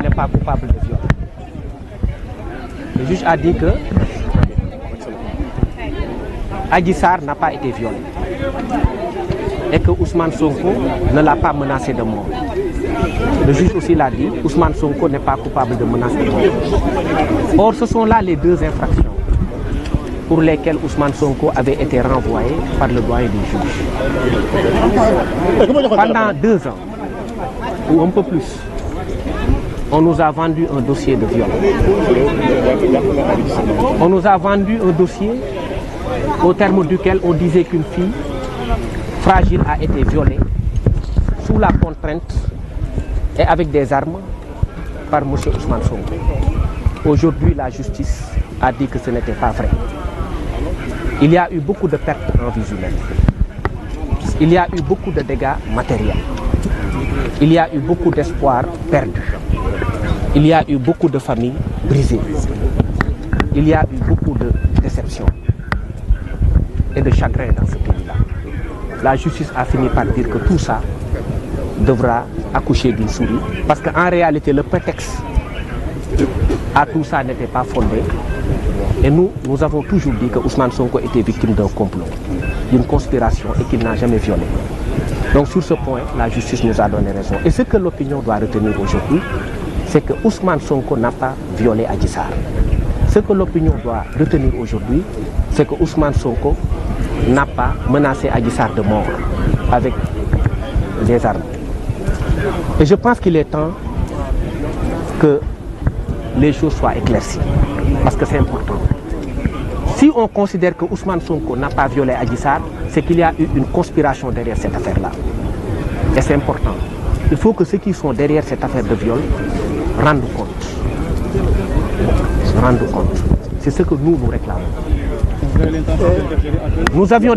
n'est pas coupable de viol. Le juge a dit que Adji Sarr n'a pas été violé et que Ousmane Sonko ne l'a pas menacé de mort. Le juge aussi l'a dit, Ousmane Sonko n'est pas coupable de menace de mort. Or, ce sont là les deux infractions pour lesquelles Ousmane Sonko avait été renvoyé par le doyen des juges. Pendant 2 ans, ou un peu plus, on nous a vendu un dossier de viol. On nous a vendu un dossier au terme duquel on disait qu'une fille fragile a été violée sous la contrainte et avec des armes par M. Ousmane Sonko. Aujourd'hui, la justice a dit que ce n'était pas vrai. Il y a eu beaucoup de pertes en vie humaine. Il y a eu beaucoup de dégâts matériels. Il y a eu beaucoup d'espoir perdu. Il y a eu beaucoup de familles brisées. Il y a eu beaucoup de déceptions et de chagrin dans ce pays-là. La justice a fini par dire que tout ça devra accoucher d'une souris, parce qu'en réalité, le prétexte à tout ça n'était pas fondé. Et nous avons toujours dit que Ousmane Sonko était victime d'un complot, d'une conspiration et qu'il n'a jamais violé. Donc sur ce point, la justice nous a donné raison. Et ce que l'opinion doit retenir aujourd'hui, c'est que Ousmane Sonko n'a pas violé Adji Sarr. Ce que l'opinion doit retenir aujourd'hui, c'est que Ousmane Sonko n'a pas menacé Adji Sarr de mort avec des armes. Et je pense qu'il est temps que les choses soient éclaircies, parce que c'est important. Si on considère que Ousmane Sonko n'a pas violé Adji Sarr, c'est qu'il y a eu une conspiration derrière cette affaire-là. Et c'est important. Il faut que ceux qui sont derrière cette affaire de viol rendent compte. C'est ce que nous réclamons. Nous avions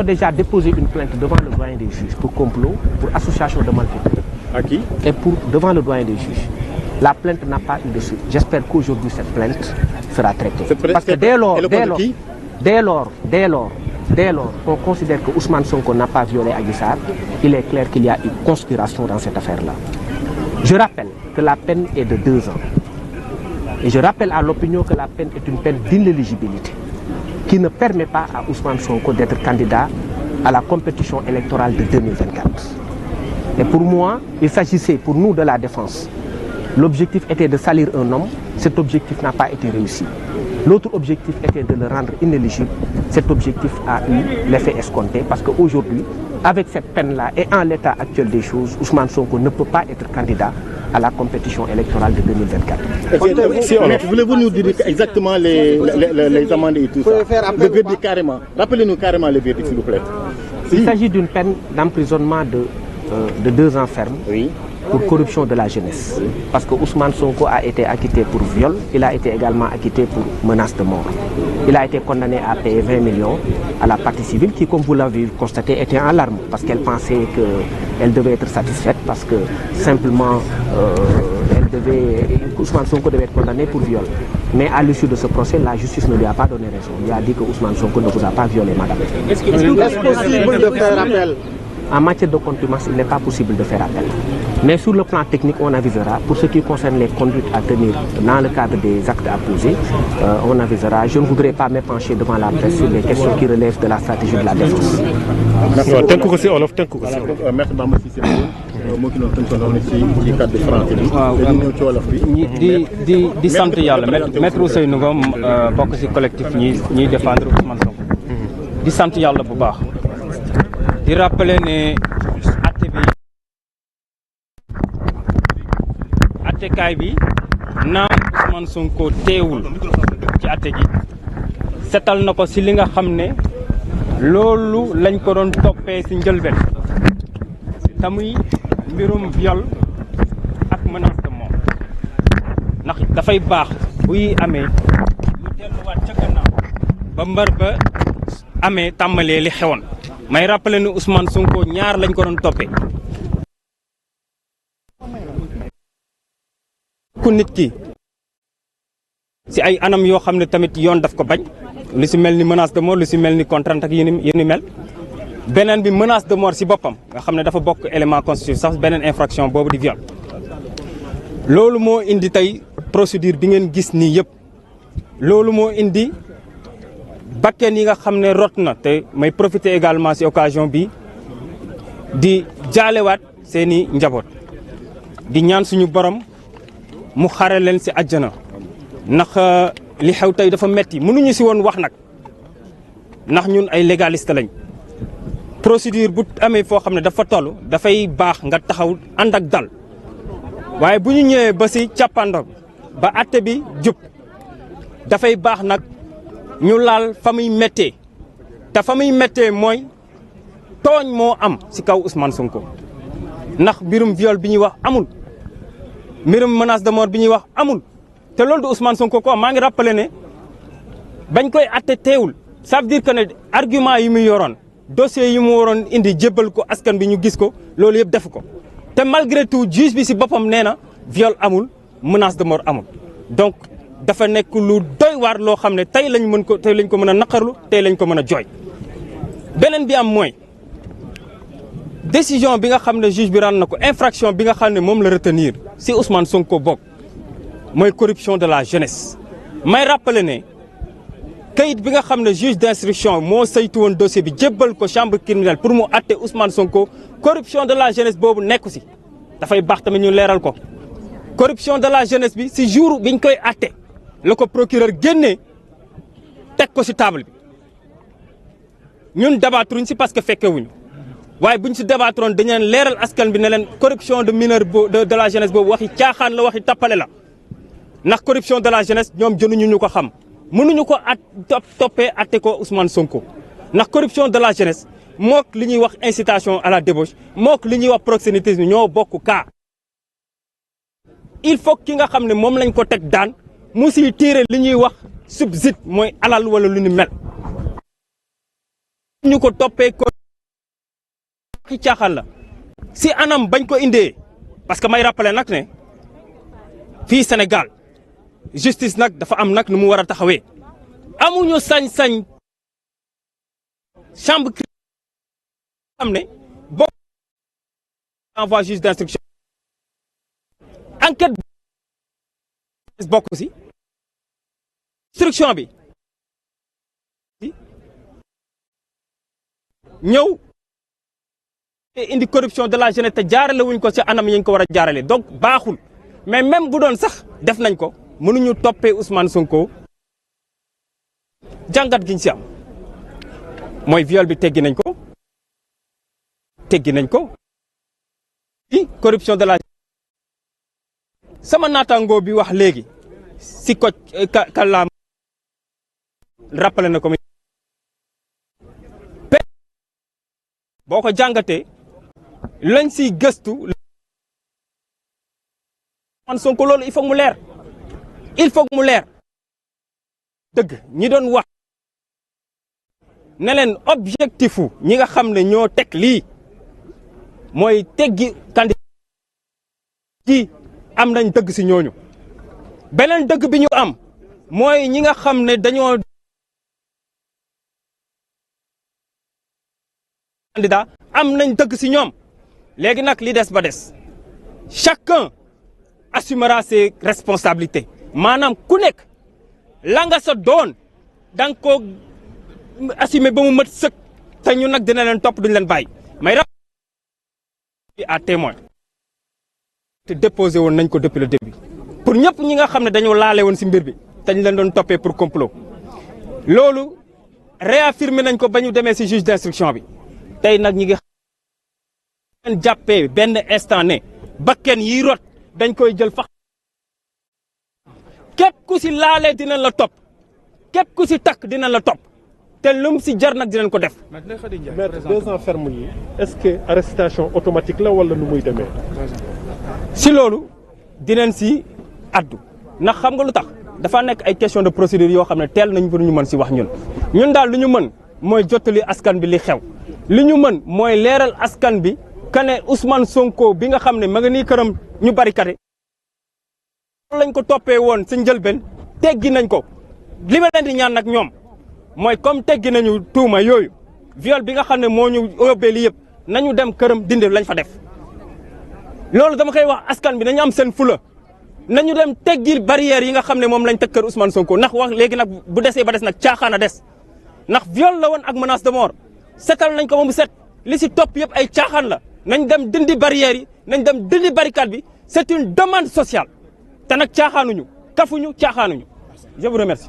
déjà déposé une plainte devant le doyen des juges pour complot, pour association de malfaiteurs. À qui? Et devant le doyen des juges. La plainte n'a pas eu de suite. J'espère qu'aujourd'hui cette plainte sera traitée. Parce que dès lors qu'on considère que Ousmane Sonko n'a pas violé Adji Sarr, il est clair qu'il y a une conspiration dans cette affaire-là. Je rappelle que la peine est de 2 ans. Et je rappelle à l'opinion que la peine est une peine d'inéligibilité qui ne permet pas à Ousmane Sonko d'être candidat à la compétition électorale de 2024. Et pour moi, il s'agissait pour nous de la défense. L'objectif était de salir un homme, cet objectif n'a pas été réussi. L'autre objectif était de le rendre inéligible. Cet objectif a eu l'effet escompté parce qu'aujourd'hui, avec cette peine-là et en l'état actuel des choses, Ousmane Sonko ne peut pas être candidat à la compétition électorale de 2024. Voulez-vous nous dire exactement les amendes et tout ça? Le verdict carrément. Rappelez-nous carrément le verdict, s'il vous plaît. Il s'agit d'une peine d'emprisonnement de 2 ans ferme. Oui. Pour corruption de la jeunesse. Oui. Parce que Ousmane Sonko a été acquitté pour viol, il a été également acquitté pour menace de mort. Il a été condamné à payer 20 millions à la partie civile qui, comme vous l'avez constaté, était en larmes parce qu'elle pensait qu'elle devait être satisfaite parce que simplement Ousmane Sonko devait être condamné pour viol. Mais à l'issue de ce procès, la justice ne lui a pas donné raison. Il a dit que Ousmane Sonko ne vous a pas violé, madame. Est-ce possible de faire appel? En matière de contumace, il n'est pas possible de faire appel. Mais sur le plan technique, on avisera. Pour ce qui concerne les conduites à tenir dans le cadre des actes à poser, on avisera. Je ne voudrais pas m'épancher devant la presse sur les questions qui relèvent de la stratégie de la défense. Merci Bamba Cissé moo ki noonu tënkoon ci cadre de français bi dañu ñëw ci wolof bi di sant yàlla maître Ousseynou Ngom bokk ci collectif ñiy défendre Ousmane Sonko di sant yàlla bu baax di rappeler ne attekaay bi naam Ousmane Sonko teewul ci atte gi setal na ko ci li nga xam ne loolu lañ ko doon toppee ci njëlbeen tamuy mbirum viol ak menace de mort ndax dafay baax buy amee lu delluwaat ca gannaaw ba mbar ba amee tàmbalee li xewoon may rappeler ne Ousmane Sonko ñaar lañ ko doon toppee ku nit ki ci ay anam yoo xam ne tamit yoon daf ko bañ lu ci mel ni menace de mort lu ci mel ni contrainte ak yéni mel beneen bi menace de mort ci boppam nga xam ne dafa bokk élément constitutif sax beneen infraction boobu di viol loolu moo indi tey procédure bi ngeen gis nii yëpp loolu moo indi bakken yi nga xam ne rot na te may profiter également ci occasion bi di jaalewaat seeni njaboot di ñaan suñu borom mu xare leen ci àjjana ndax li xew tey dafa metti mënuñu ci woon wax nag ndax ñun ay légaliste lañ procédure bu amee foo xam ne dafa toll dafay baax nga taxaw ànd ak dal waaye bu ñu ñëwee ba ci càppando ba àtte bi jub dafay baax nag ñu laal fa muy méttee te fa muy méttee mooy tooñ moo am ci kaw Ousmane Sonko ndax mbirum viol bi ñuy wax amul mbirum menace de mort bi ñuy wax amul te loolu du Ousmane Sonko ko maa ngi rappelé ne bañ koy àtte teewul ça veut dire que ne argument yi mu yoroon dossier yi mu waroon indi jébbal ko askan bi ñu gis ko loolu yëpp def ko te malgré tout juge bi ci boppam nee na viol amul menace de mort amul donc dafa nekk lu doy waar loo xam ne tey lañ ko mën a naqarlu tey lañ ko mën a jooy. beneen bi am mooy décision bi nga xam ne juge bi rend na ko infraction bi nga xam ne moom la retenir ci Ousmane Sonko bokk mooy corruption de la jeunesse may rappeler ne kayit bi nga xam ne juge d'instruction moo saytu woon dossier bi jébbal ko chambre criminelle pour mu àtte Ousmane Sonko corruption de la jeunesse boobu nekku ci dafay baax tamit ñu leeral ko corruption de la jeunesse bi ci jour biñ koy àtte la ko procureur génnee teg ko ci table bi ñun débattruñ ci parce que fekkewuñu waaye buñ ci débattroon dañu leen leeral askan bi ne leen corruption de mineur de la jeunesse boobu waxi caaxaan la waxi tappale la ndax corruption de la jeunesse ñoom jënuñu ñu ko xam mënuñu ko toppee atte ko Ousmane Sonko ndax corruption de la jeunesse mook li ñuy wax incitation à la débauche mook li ñuy wax proxénétisme ñoo bokk cas il faut ki nga xam ne moom lañ ko teg daan mu siy tiire li ñuy wax subside mooy alal wala lu ni mel ñu ko toppee ko ci caaxaan la si anam bañ ko indee parce que may rappeler nag ne fii Sénégal justice nag dafa am nag nu mu war a taxawee amuñu sañ-sañ chambre xam ne boo envoie juge d'instruction enquête bokk ci instruction bi ñëw indi corruption de la jeunesse te jaarale wuñ ko ci anam yi ñu ko war a jaarale donc baaxul mais même bu doon sax def nañ ko mënuñu toppee Ousmane Sonko jàngat giñ ci am mooy viol bi teggi nañ ko corruption de la sama naataangoo bi wax léegi si ko kàllaama rappelé na ko boo ko jàngatee lañ siy gëstu Ousmane Sonko loolu il faut mu leer dëgg ñi doon wax ne leen objectifu ñi nga xam ne ñoo teg lii mooy teggi candidat ki am nañ dëgg ci ñooñu beneen dëgg bi ñu am mooy ñi nga xam ne dañoo candidat am nañ dëgg ci ñoom léegi nag li des ba des chacun assumera ses responsabilités maanaam ku nekk la nga sa doon da nga ko assumer ba mu mat sëkk te ñu nag dina leen topp duñ leen bàyyi may rap à témoin te déposé woon nañ ko depuis le début pour ñëpp ñi nga xam ne dañoo laale woon ci mbir bi te ñu leen doon toppee pour complot loolu réaffirmé nañ ko ba ñu demee ci juge d'instruction bi tey nag ñi ngi leen jàppee benn instant ne bakken yi rot dañ koy jël fax képp ku ci laalee dinañ la topp képp ku ci takk dinañ la topp te lum ci jar nag dinañ ko def. Maître 2 ans ferme yi est-ce que arrestation automatique la wala nu muy demee. ci loolu dinañ ci addu ndax xam nga lu tax dafa nekk ay question de procédure yoo xam ne teel nañ pour ñu mën ci wax ñun daal lu ñu mën mooy jottali askan bi li xew li ñu mën mooy leeral askan bi que ne Ousmane Sonko bi nga xam ne ma nga nii këram ñu barikate lañ ko toppee woon ci njëlbeen teggi nañ ko li ma leen di ñaan nag ñoom mooy comme teggi nañu tuuma yooyu viol bi nga xam ne moo ñu yóbbee li yëpp nañu dem këram dindi lañ fa def loolu dama koy wax askan bi nañu am seen fula nañu dem teggil barrière yi nga xam ne moom lañ teg kër Ousmane Sonko ndax wax léegi nag bu desee ba des nag caaxaan a des ndax viol la woon ak menace de mort setal nañ ko ba mu set li si topp yëpp ay caaxaan la nañ dem dindi barrière yi nañ dem dindi barricade bi c'est une demande sociale te nag caaxaanuñu kafuñu caaxaanuñu je vous remercie.